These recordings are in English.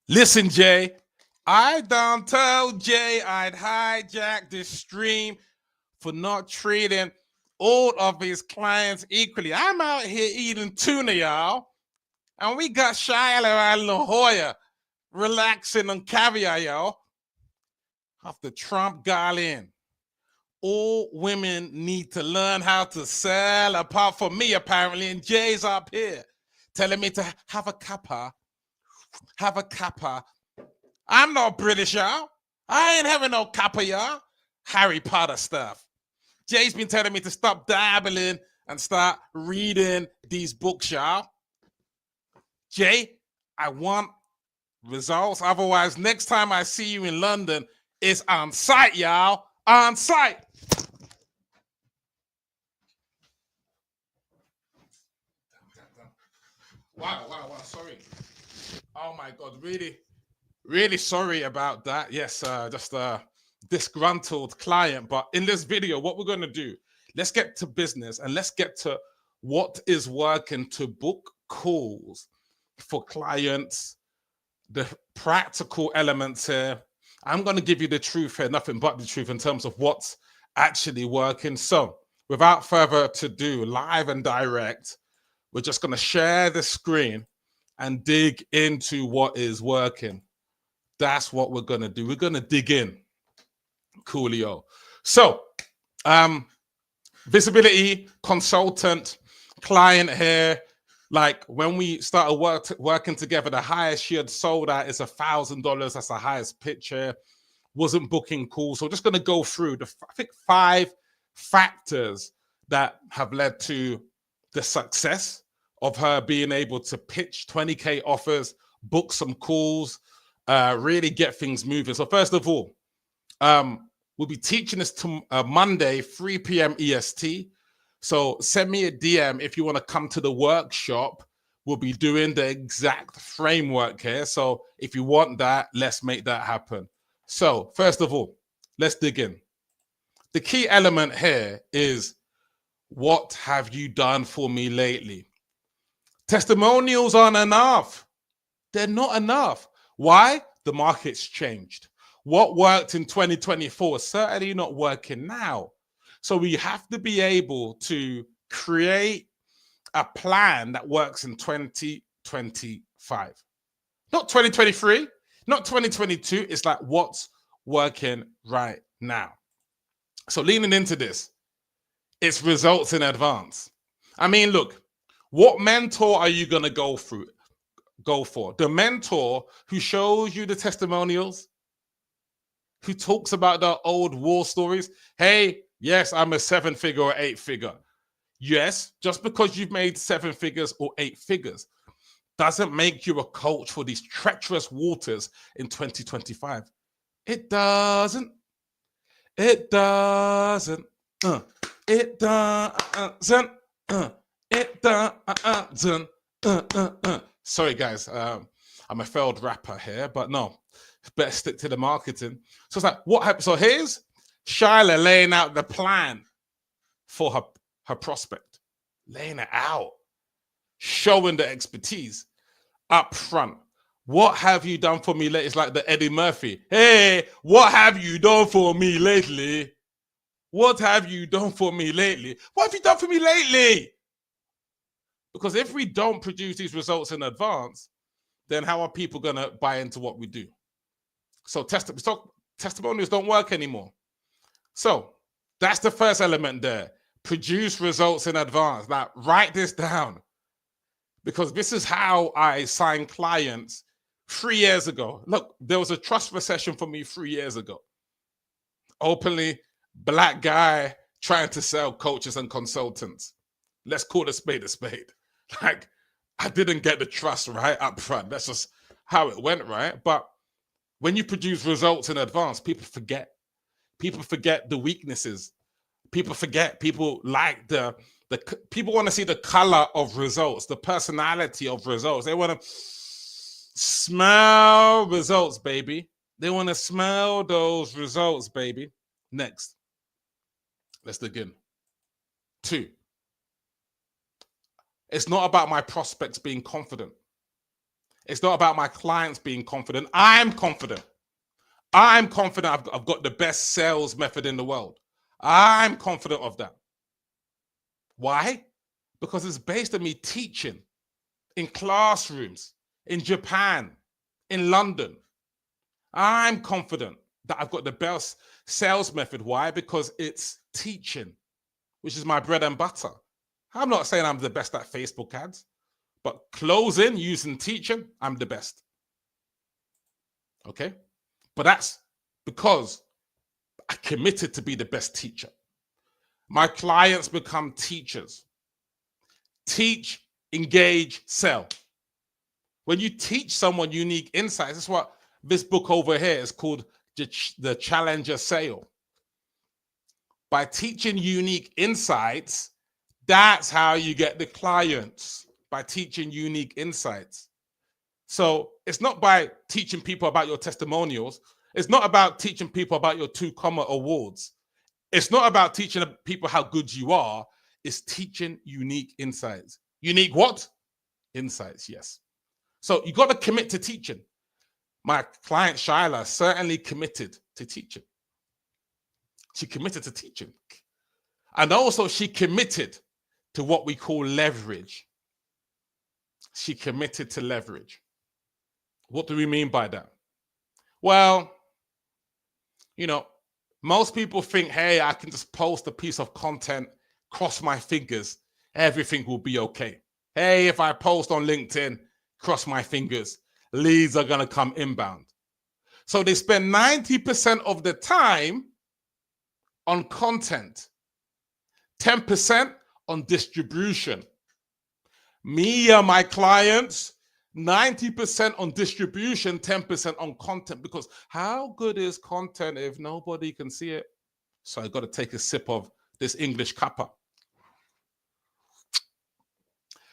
Listen, Jay, I done told Jay I'd hijack this stream for not treating all of his clients equally. I'm out here eating tuna, y'all, and we got Shiloh and La Jolla relaxing on caviar, y'all. After Trump got in, all women need to learn how to sell, apart from me, apparently, and Jay's up here telling me to have a kappa, have a kappa. I'm not British, y'all. I ain't having no kappa, y'all. Harry Potter stuff. Jay's been telling me to stop dabbling and start reading these books, y'all. Jay, I want results. Otherwise, next time I see you in London, it's on site, y'all. On site. Wow. Sorry. Oh my God. Really sorry about that. Yes, just a disgruntled client. But in this video, what we're going to do, let's get to business and let's get to what is working to book calls for clients, the practical elements here. I'm going to give you the truth here, nothing but the truth in terms of what's actually working. So without further ado, live and direct, we're just going to share the screen and dig into what is working. That's what we're going to do. We're going to dig in. Coolio. So, visibility consultant, client here. Like when we started working together, the highest she had sold at is $1,000. That's the highest pitch here. Wasn't booking calls. So, just going to go through I think 5 factors that have led to the success of her being able to pitch 20K offers, book some calls, really get things moving. So first of all, we'll be teaching this to Monday, 3 p.m. EST. So send me a DM if you want to come to the workshop. We'll be doing the exact framework here. So if you want that, let's make that happen. So first of all, let's dig in. The key element here is, what have you done for me lately? Testimonials aren't enough. They're not enough. Why? The market's changed. What worked in 2024 is certainly not working now. So we have to be able to create a plan that works in 2025. Not 2023, not 2022. It's like what's working right now. So leaning into this, it's results in advance. I mean, look, what mentor are you going to go for? The mentor who shows you the testimonials, who talks about the old war stories. Hey, yes, I'm a 7-figure or 8-figure. Yes, just because you've made 7 figures or 8 figures doesn't make you a coach for these treacherous waters in 2025. It doesn't. It doesn't. It doesn't. It doesn't. Sorry, guys. I'm a failed rapper here, but no, better stick to the marketing. So it's like, what happened? So here's Shyla laying out the plan for her prospect, laying it out, showing the expertise up front. What have you done for me lately? It's like the Eddie Murphy. Hey, what have you done for me lately? What have you done for me lately? What have you done for me lately? Because if we don't produce these results in advance, then how are people going to buy into what we do? So testimonials don't work anymore. So that's the first element there. Produce results in advance. Now, write this down, because this is how I signed clients 3 years ago. Look, there was a trust recession for me 3 years ago. Openly Black guy trying to sell coaches and consultants. Let's call a spade a spade. Like, I didn't get the trust right up front. That's just how it went, right? But when you produce results in advance, people forget. People forget the weaknesses. People forget. People like the people want to see the color of results, the personality of results. They want to smell results, baby. They want to smell those results, baby. Next, let's dig in. 2, it's not about my prospects being confident. It's not about my clients being confident. I'm confident. I'm confident I've got the best sales method in the world. I'm confident of that. Why? Because it's based on me teaching in classrooms, in Japan, in London. I'm confident that I've got the best sales method. Why? Because it's teaching, which is my bread and butter. I'm not saying I'm the best at Facebook ads, but closing using teaching, I'm the best. Okay? But that's because I committed to be the best teacher. My clients become teachers. Teach, engage, sell. When you teach someone unique insights, that's what this book over here is called the Challenger Sale. By teaching unique insights, that's how you get the clients, by teaching unique insights. So it's not by teaching people about your testimonials. It's not about teaching people about your 2 comma awards. It's not about teaching people how good you are. It's teaching unique insights. Unique what? Insights, yes. So you got to commit to teaching. My client Shyla certainly committed to teaching. She committed to teaching. And also she committed to what we call leverage. She committed to leverage. What do we mean by that? Well, you know, most people think, hey, I can just post a piece of content, cross my fingers, everything will be okay. Hey, if I post on LinkedIn, cross my fingers, leads are going to come inbound. So they spend 90% of the time on content, 10% on distribution. Me and my clients, 90% on distribution, 10% on content, because how good is content if nobody can see it? So I got to take a sip of this English cuppa.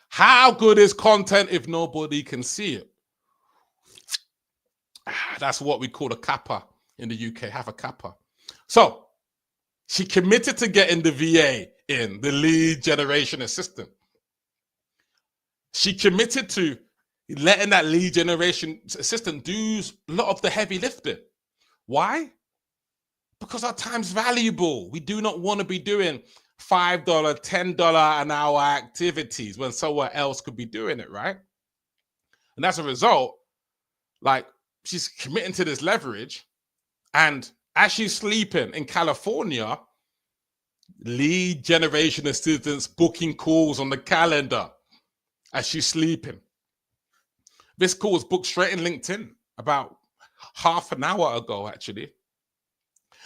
How good is content if nobody can see it? That's what we call a kappa in the UK. Have a kappa. So she committed to getting the VA in, the lead generation assistant. She committed to letting that lead generation assistant do a lot of the heavy lifting. Why? Because our time's valuable. We do not want to be doing $5, $10 an hour activities when someone else could be doing it, right? And as a result, like, she's committing to this leverage, and as she's sleeping in California, lead generation assistants booking calls on the calendar as she's sleeping. This call was booked straight in LinkedIn about half an hour ago, actually.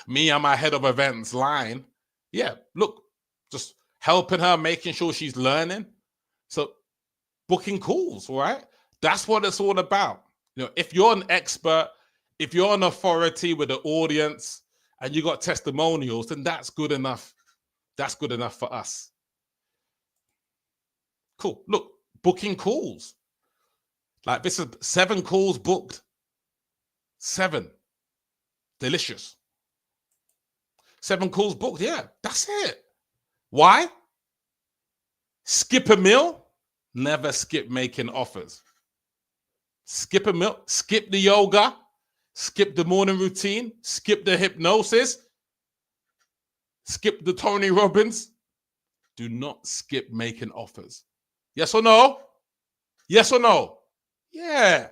Me and my head of events line, yeah, look, just helping her, making sure she's learning. So booking calls, right? That's what it's all about. You know, if you're an expert, if you're an authority with an audience and you got testimonials, then that's good enough. That's good enough for us. Cool. Look, booking calls. Like, this is 7 calls booked. 7. Delicious. 7 calls booked. Yeah, that's it. Why? Skip a meal. Never skip making offers. Skip a meal. Skip the yoga. Skip the morning routine. Skip the hypnosis. Skip the Tony Robbins. Do not skip making offers. Yes or no? Yes or no? Yeah.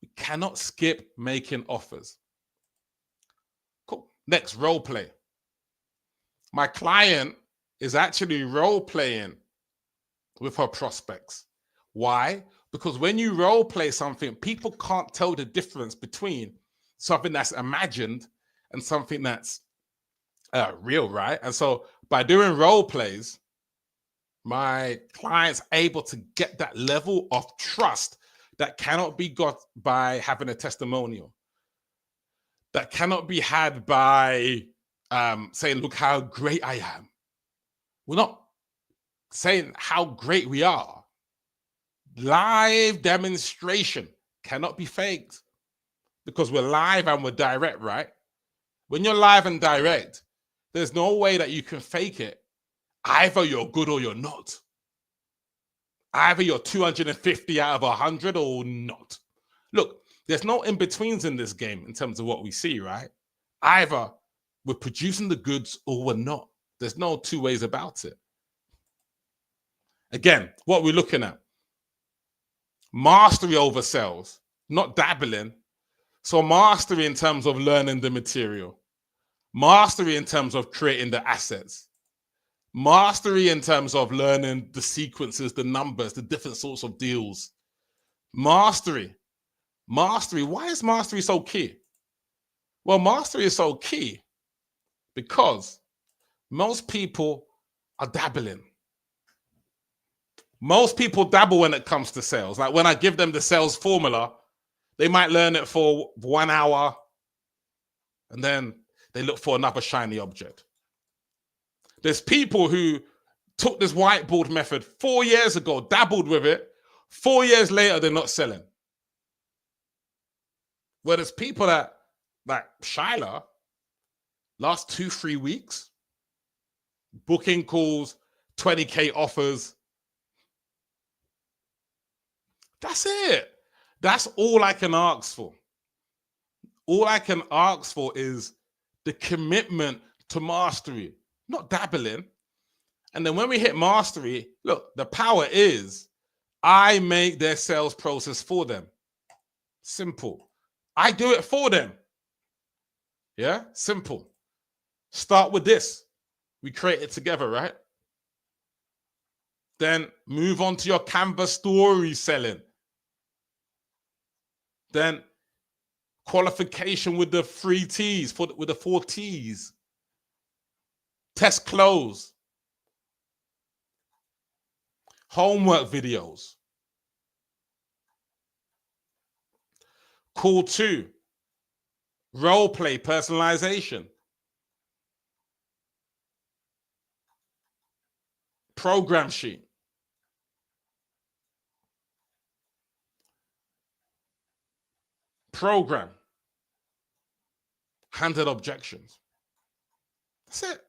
We cannot skip making offers. Cool. Next, role play. My client is actually role playing with her prospects. Why? Because when you role play something, people can't tell the difference between something that's imagined and something that's real, right? And so by doing role plays, my client's able to get that level of trust that cannot be got by having a testimonial, that cannot be had by saying, look how great I am. We're not saying how great we are. Live demonstration cannot be faked because we're live and we're direct, right? When you're live and direct, there's no way that you can fake it. Either you're good or you're not. Either you're 250 out of 100 or not. Look, there's no in-betweens in this game in terms of what we see, right? Either we're producing the goods or we're not. There's no two ways about it. Again, what we're looking at, mastery over sales, not dabbling. So mastery in terms of learning the material, mastery in terms of creating the assets, mastery in terms of learning the sequences, the numbers, the different sorts of deals. Mastery. Why is mastery so key? Well, mastery is so key because most people are dabbling. Most people dabble when it comes to sales. Like when I give them the sales formula, they might learn it for 1 hour and then they look for another shiny object. There's people who took this whiteboard method 4 years ago, dabbled with it. 4 years later, they're not selling. Where there's people that, like Shyla, last 2-3 weeks, booking calls, 20K offers. That's it. That's all I can ask for. All I can ask for is the commitment to mastery, not dabbling. And then when we hit mastery, look, the power is I make their sales process for them. Simple. I do it for them. Yeah, simple. Start with this. We create it together, right? Then move on to your Canva story selling. Then qualification with the 3 T's, with the 4 T's. Test close. Homework videos. Call 2. Role play personalization. Program sheet. Program. 100 objections. That's it.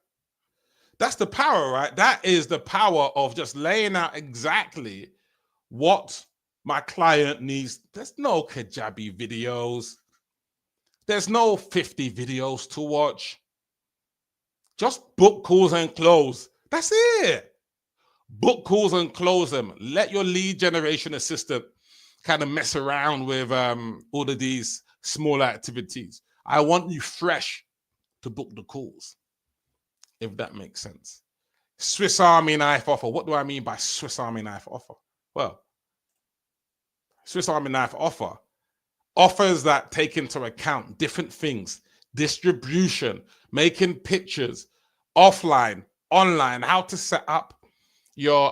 That's the power, right? That is the power of just laying out exactly what my client needs. There's no Kajabi videos. There's no 50 videos to watch. Just book calls and close. That's it. Book calls and close them. Let your lead generation assistant kind of mess around with all of these small activities. I want you fresh to book the calls, if that makes sense. Swiss Army knife offer. What do I mean by Swiss Army knife offer? Well, Swiss Army knife offer offers that take into account different things: distribution, making pictures, offline, online, how to set up your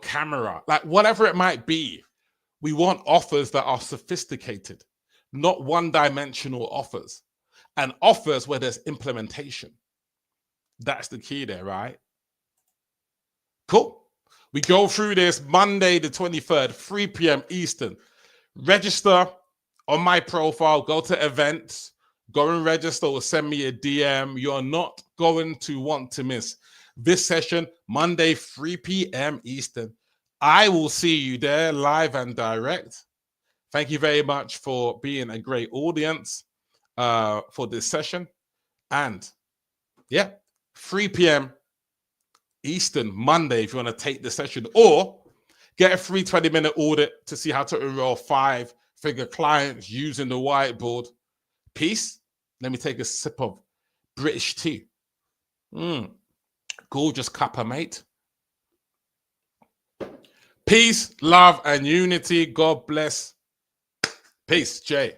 camera, like whatever it might be. We want offers that are sophisticated, not one-dimensional offers, and offers where there's implementation. That's the key there, right? Cool. We go through this Monday the 23rd, 3 p.m. Eastern. Register on my profile, go to events, go and register or send me a DM. You're not going to want to miss this session, Monday, 3 p.m. Eastern. I will see you there live and direct. Thank you very much for being a great audience for this session. And yeah, 3 p.m. Eastern, Monday, if you want to take the session, or get a free 20-minute audit to see how to enroll 5-figure clients using the whiteboard. Peace. Let me take a sip of British tea. Gorgeous cuppa, mate. Peace, love, and unity. God bless. Peace, Jay.